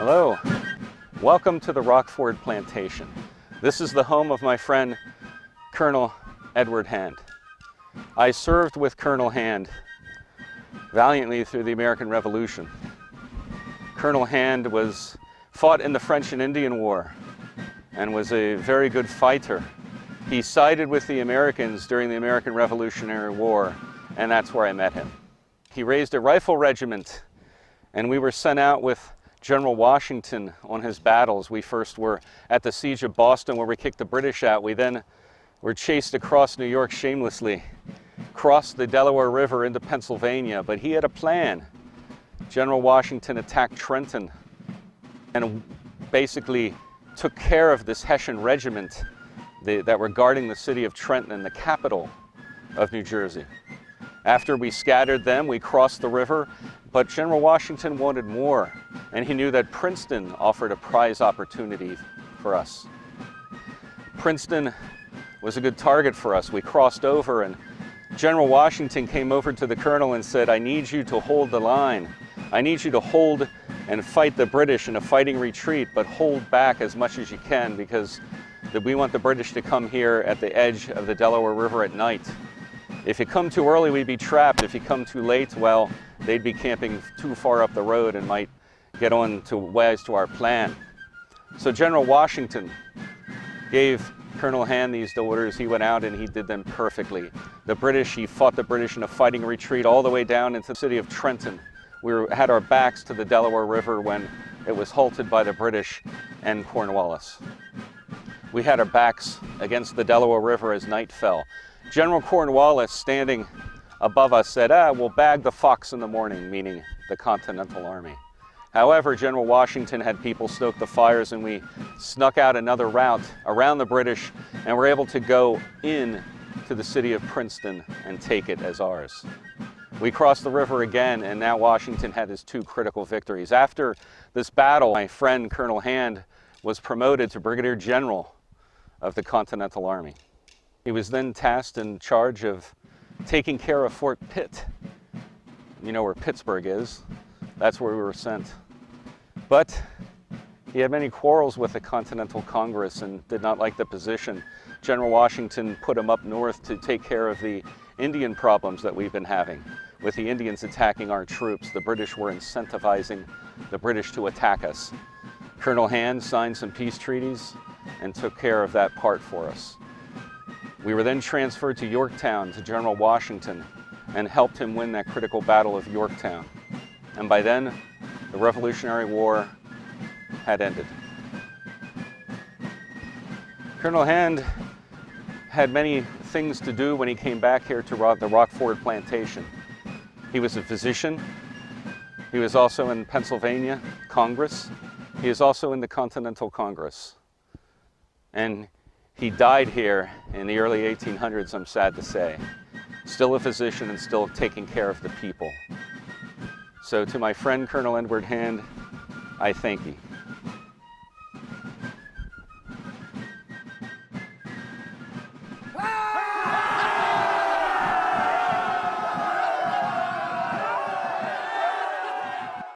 Hello, welcome to the Ford Plantation. This is the home of my friend Colonel Edward Hand. I served with Colonel Hand valiantly through the American Revolution. Colonel Hand fought in the French and Indian War and was a very good fighter. He sided with the Americans during the American Revolutionary War, and that's where I met him. He raised a rifle regiment, and we were sent out with General Washington on his battles. We first were at the Siege of Boston, where we kicked the British out. We then were chased across New York shamelessly, crossed the Delaware River into Pennsylvania, but he had a plan. General Washington attacked Trenton and basically took care of this Hessian regiment that were guarding the city of Trenton, the capital of New Jersey. After we scattered them, we crossed the river, but General Washington wanted more, and he knew that Princeton offered a prize opportunity for us. Princeton was a good target for us. We crossed over, and General Washington came over to the colonel and said, "I need you to hold the line. I need you to hold and fight the British in a fighting retreat, but hold back as much as you can, because we want the British to come here at the edge of the Delaware River at night. If you come too early, we'd be trapped. If you come too late, well, they'd be camping too far up the road and might get on to wise to our plan." So General Washington gave Colonel Hand these orders. He went out and he did them perfectly. He fought the British in a fighting retreat all the way down into the city of Trenton. We had our backs to the Delaware River when it was halted by the British and Cornwallis. We had our backs against the Delaware River as night fell. General Cornwallis, standing above us, said, "We'll bag the fox in the morning," meaning the Continental Army. However, General Washington had people stoke the fires, and we snuck out another route around the British and were able to go in to the city of Princeton and take it as ours. We crossed the river again, and now Washington had his two critical victories. After this battle, my friend Colonel Hand was promoted to Brigadier General of the Continental Army. He was then tasked in charge of taking care of Fort Pitt. You know where Pittsburgh is. That's where we were sent. But he had many quarrels with the Continental Congress and did not like the position. General Washington put him up north to take care of the Indian problems that we've been having. With the Indians attacking our troops, the British were incentivizing the British to attack us. Colonel Hand signed some peace treaties and took care of that part for us. We were then transferred to Yorktown to General Washington and helped him win that critical battle of Yorktown. And by then, the Revolutionary War had ended. Colonel Hand had many things to do when he came back here to the Ford Plantation. He was a physician. He was also in Pennsylvania Congress. He is also in the Continental Congress. And he died here in the early 1800s, I'm sad to say. Still a physician and still taking care of the people. So to my friend Colonel Edward Hand, I thank you.